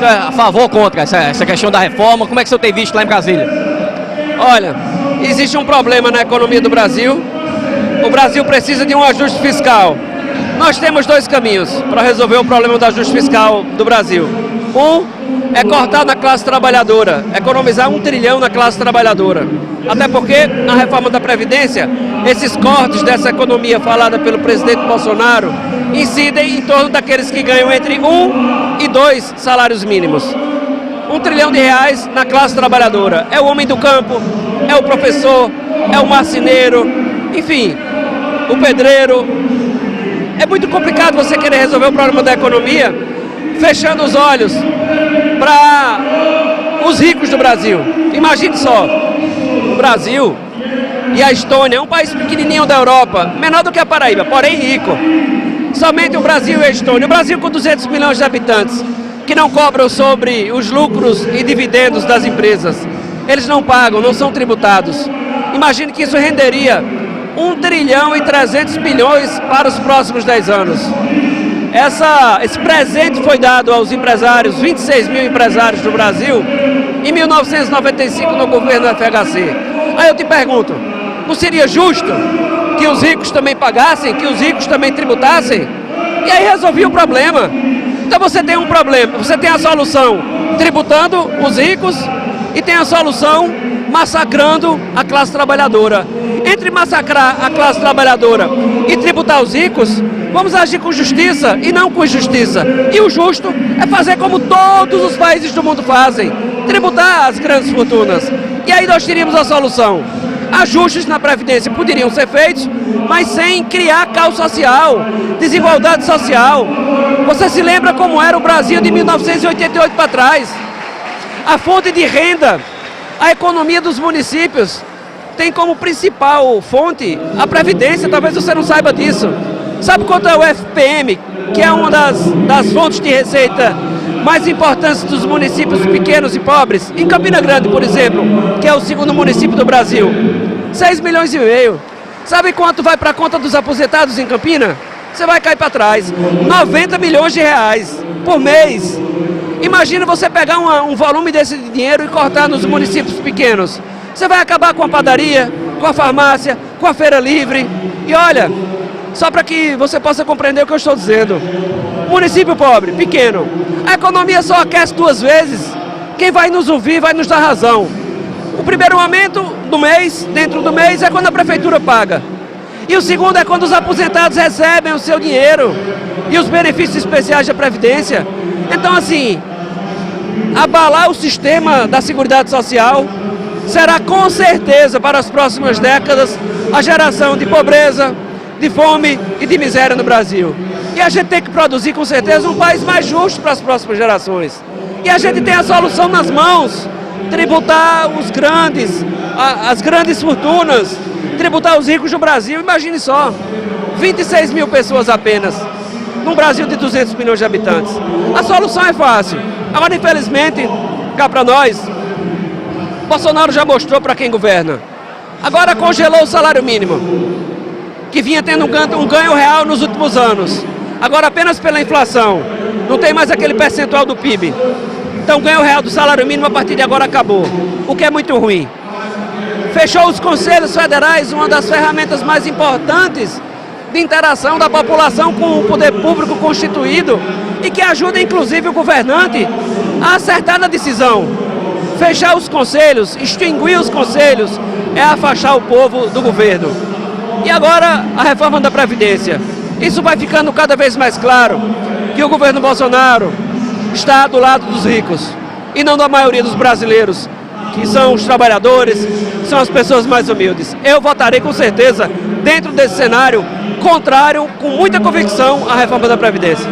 a favor ou contra essa questão da reforma? Como é que o senhor tem visto lá em Brasília? Olha, existe um problema na economia do Brasil. O Brasil precisa de um ajuste fiscal. Nós temos dois caminhos para resolver o problema do ajuste fiscal do Brasil. Um é cortar na classe trabalhadora, economizar 1 trilhão na classe trabalhadora. Até porque, na reforma da Previdência, esses cortes dessa economia falada pelo presidente Bolsonaro incidem em torno daqueles que ganham entre 1 e 2 salários mínimos. 1 trilhão de reais na classe trabalhadora. É o homem do campo, é o professor, é o marceneiro, enfim, o pedreiro. É muito complicado você querer resolver o problema da economia fechando os olhos para os ricos do Brasil. Imagine só, o Brasil e a Estônia é um país pequenininho da Europa, menor do que a Paraíba, porém rico. Somente o Brasil e a Estônia. O Brasil com 200 milhões de habitantes, que não cobram sobre os lucros e dividendos das empresas. Eles não pagam, não são tributados. Imagine que isso renderia 1 trilhão e 300 bilhões para os próximos 10 anos. Esse presente foi dado aos empresários, 26 mil empresários do Brasil, em 1995 no governo do FHC. Aí eu te pergunto, não seria justo que os ricos também pagassem, que os ricos também tributassem? E aí resolvia o problema. Então você tem um problema, você tem a solução tributando os ricos e tem a solução massacrando a classe trabalhadora. Entre massacrar a classe trabalhadora e tributar os ricos, vamos agir com justiça e não com injustiça. E o justo é fazer como todos os países do mundo fazem, tributar as grandes fortunas. E aí nós teríamos a solução. Ajustes na Previdência poderiam ser feitos, mas sem criar caos social, desigualdade social. Você se lembra como era o Brasil de 1988 para trás? A fonte de renda, a economia dos municípios, tem como principal fonte a Previdência. Talvez você não saiba disso. Sabe quanto é o FPM, que é uma das fontes de receita mais importantes dos municípios pequenos e pobres? Em Campina Grande, por exemplo, que é o segundo município do Brasil, 6 milhões e meio. Sabe quanto vai para a conta dos aposentados em Campina? Você vai cair para trás. 90 milhões de reais por mês. Imagina você pegar um volume desse dinheiro e cortar nos municípios pequenos. Você vai acabar com a padaria, com a farmácia, com a feira livre. E olha, só para que você possa compreender o que eu estou dizendo. Município pobre, pequeno. A economia só aquece 2 vezes. Quem vai nos ouvir vai nos dar razão. O primeiro aumento do mês, dentro do mês, é quando a prefeitura paga. E o segundo é quando os aposentados recebem o seu dinheiro e os benefícios especiais da Previdência. Então, assim, abalar o sistema da Seguridade Social será com certeza para as próximas décadas a geração de pobreza, de fome e de miséria no Brasil. E a gente tem que produzir com certeza um país mais justo para as próximas gerações. E a gente tem a solução nas mãos: tributar os grandes, as grandes fortunas, tributar os ricos do Brasil. Imagine só, 26 mil pessoas apenas, num Brasil de 200 milhões de habitantes. A solução é fácil. Agora, infelizmente, cá para nós, Bolsonaro já mostrou para quem governa. Agora congelou o salário mínimo, que vinha tendo um ganho real nos últimos anos. Agora apenas pela inflação. Não tem mais aquele percentual do PIB. Então o ganho real do salário mínimo a partir de agora acabou, o que é muito ruim. Fechou os conselhos federais, uma das ferramentas mais importantes de interação da população com o poder público constituído e que ajuda inclusive o governante a acertar na decisão. Fechar os conselhos, extinguir os conselhos, é afastar o povo do governo. E agora a reforma da Previdência. Isso vai ficando cada vez mais claro que o governo Bolsonaro está do lado dos ricos e não da maioria dos brasileiros, que são os trabalhadores, são as pessoas mais humildes. Eu votarei com certeza dentro desse cenário contrário, com muita convicção, à reforma da Previdência.